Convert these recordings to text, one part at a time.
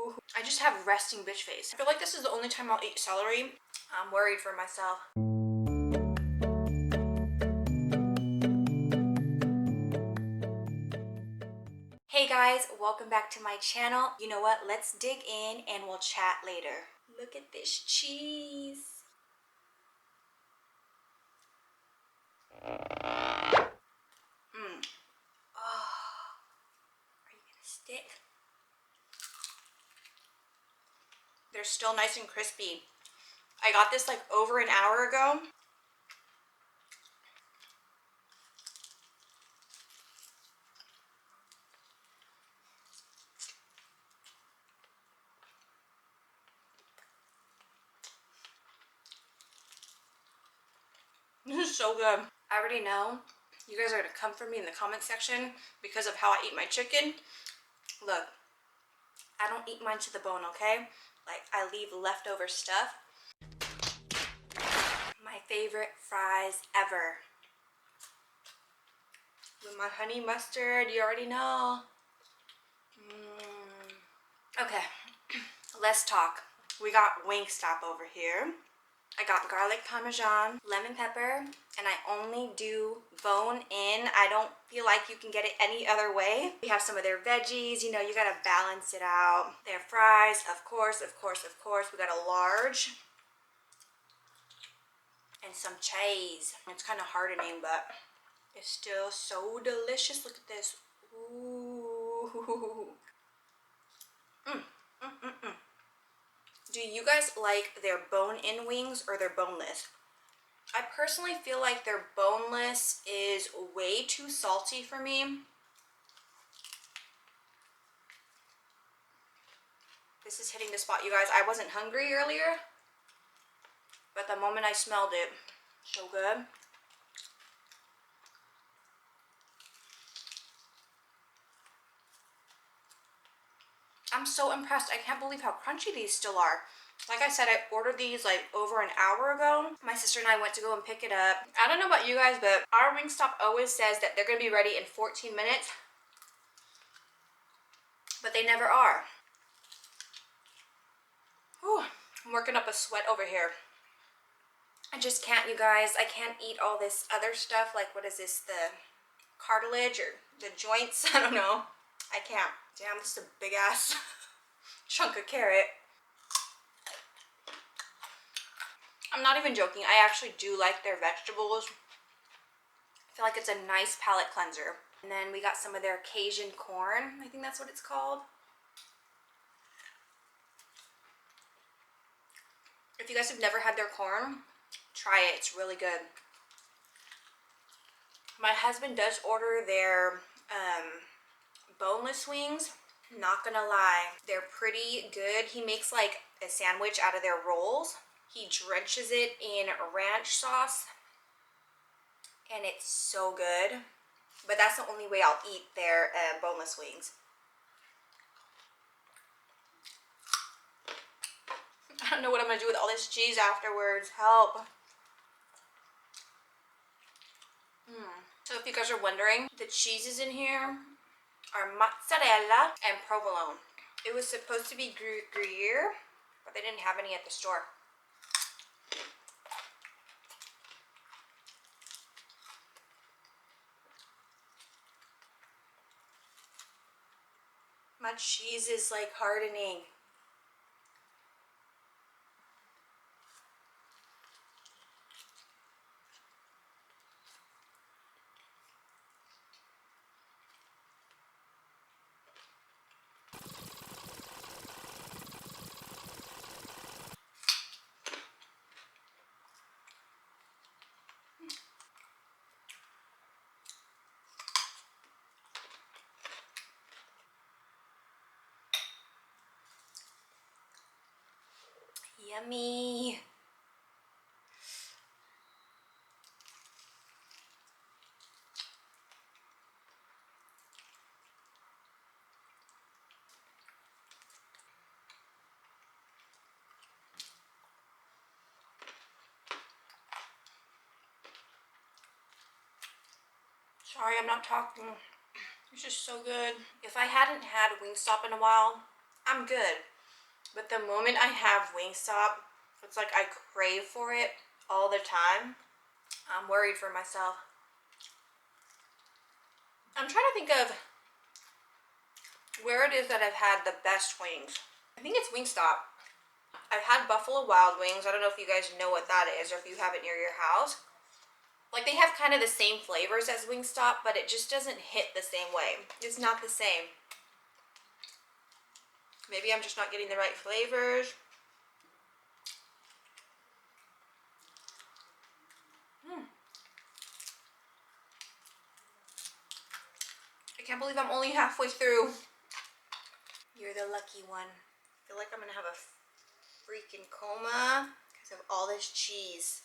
I just have resting bitch face. I feel like this is the only time I'll eat celery. I'm worried for myself. Hey guys, welcome back to my channel. You know what? Let's dig in and we'll chat later. Look at this cheese. Oh, are you gonna stick? They're still nice and crispy. I got this like over an hour ago. This is so good. I already know you guys are gonna come for me in the comment section because of how I eat my chicken. Look, I don't eat mine to the bone, okay? Like, I leave leftover stuff. My favorite fries ever. With my honey mustard, you already know. Okay, let's talk. We got WINGSTOP over here. I got garlic parmesan, lemon pepper, and I only do bone in. I don't feel like you can get it any other way. We have some of their veggies, you know, you gotta balance it out. Their fries, of course, of course, of course. We got a large. And some cheese. It's kind of hardening, but it's still so delicious. Look at this. Ooh. Do you guys like their bone-in wings or their boneless? I personally feel like their boneless is way too salty for me. This is hitting the spot, you guys. I wasn't hungry earlier, but the moment I smelled it, so good. I'm so impressed. I can't believe how crunchy these still are. Like I said, I ordered these like over an hour ago. My sister and I went to go and pick it up. I don't know about you guys, but our WingStop always says that they're going to be ready in 14 minutes. But they never are. Whew, I'm working up a sweat over here. I just can't, you guys. I can't eat all this other stuff. Like, what is this? The cartilage or the joints? I don't know. I can't. Damn, this is a big ass chunk of carrot. I'm not even joking. I actually do like their vegetables. I feel like it's a nice palate cleanser. And then we got some of their Cajun corn. I think that's what it's called. If you guys have never had their corn, try it. It's really good. My husband does order their boneless wings. Not gonna lie, they're pretty good. He makes like a sandwich out of their rolls. He drenches it in ranch sauce, and it's so good. But that's the only way I'll eat their boneless wings. I don't know what I'm gonna do with all this cheese afterwards. Help. So if you guys are wondering, the cheeses in here are mozzarella and provolone. It was supposed to be Gruyere, but they didn't have any at the store. My cheese is like hardening. Yummy. Sorry, I'm not talking. It's just so good. If I hadn't had Wingstop in a while, I'm good. But the moment I have Wingstop, it's like I crave for it all the time. I'm worried for myself. I'm trying to think of where it is that I've had the best wings. I think it's Wingstop. I've had Buffalo Wild Wings. I don't know if you guys know what that is or if you have it near your house. Like, they have kind of the same flavors as Wingstop, but it just doesn't hit the same way. It's not the same. Maybe I'm just not getting the right flavors. I can't believe I'm only halfway through. You're the lucky one. I feel like I'm gonna have a freaking coma because of all this cheese.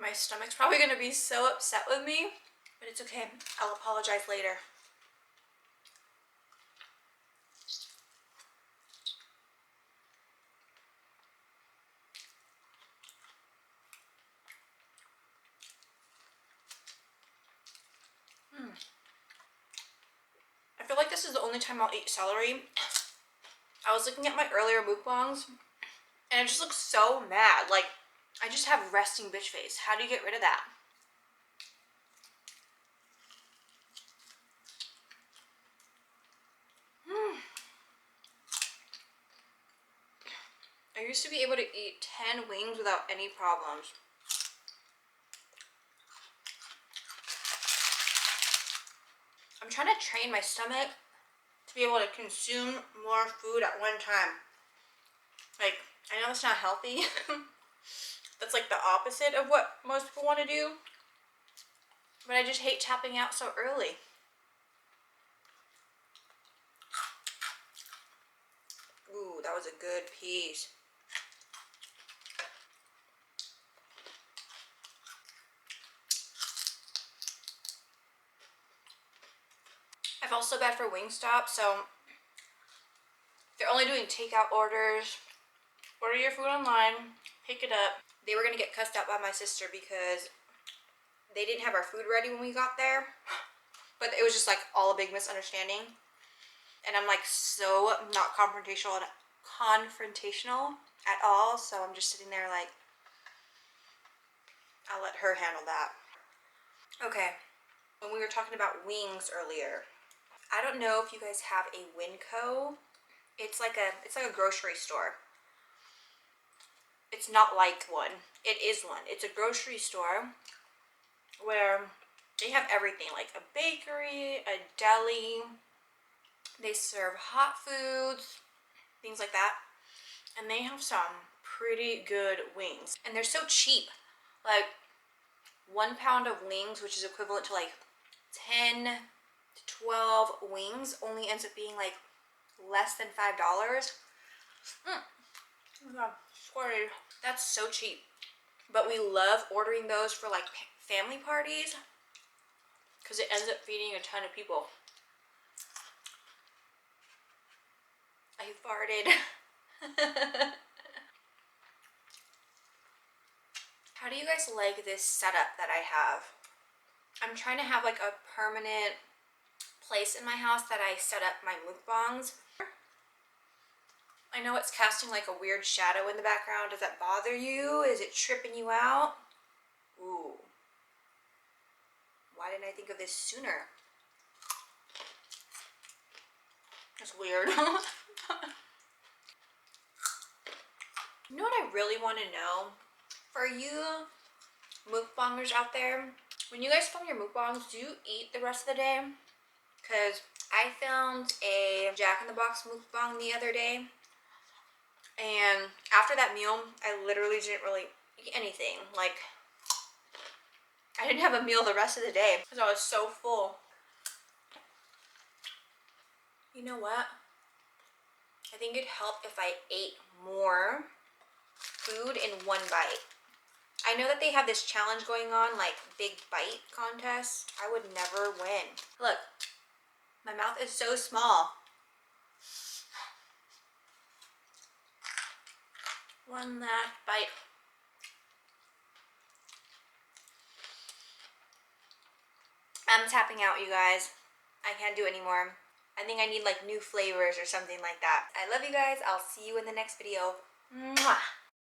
My stomach's probably gonna be so upset with me, but it's okay. I'll apologize later. I feel like this is the only time I'll eat celery. I was looking at my earlier mukbangs, and it just looks so mad. Like, I just have resting bitch face. How do you get rid of that? I used to be able to eat 10 wings without any problems. I'm trying to train my stomach to be able to consume more food at one time. Like, I know it's not healthy. That's like the opposite of what most people want to do. But I just hate tapping out so early. Ooh, that was a good piece. I felt so bad for Wingstop, so they're only doing takeout orders. Order your food online, pick it up. They were gonna get cussed out by my sister because they didn't have our food ready when we got there. But it was just like all a big misunderstanding. And I'm like so not confrontational at all. So I'm just sitting there like, I'll let her handle that. Okay, when we were talking about wings earlier, I don't know if you guys have a Winco. It's like a grocery store. It's not like one. It is one. It's a grocery store where they have everything, like a bakery, a deli. They serve hot foods, things like that. And they have some pretty good wings. And they're so cheap. Like 1 pound of wings, which is equivalent to like 10 to 12 wings, only ends up being like less than $5. Oh God, sorry. That's so cheap. But we love ordering those for like family parties because it ends up feeding a ton of people. I farted. How do you guys like this setup that I have? I'm trying to have like a permanent place in my house that I set up my mukbangs. I know it's casting like a weird shadow in the background. Does that bother you? Is it tripping you out? Ooh. Why didn't I think of this sooner? That's weird. You know what I really want to know? For you mukbangers out there, when you guys film your mukbangs, do you eat the rest of the day? Because I filmed a Jack in the Box mukbang the other day. And after that meal, I literally didn't really eat anything. Like, I didn't have a meal the rest of the day because I was so full. You know what? I think it'd help if I ate more food in one bite. I know that they have this challenge going on, like big bite contest. I would never win. Look, my mouth is so small. One last bite. I'm tapping out, you guys. I can't do it anymore. I think I need like new flavors or something like that. I love you guys. I'll see you in the next video. Mwah!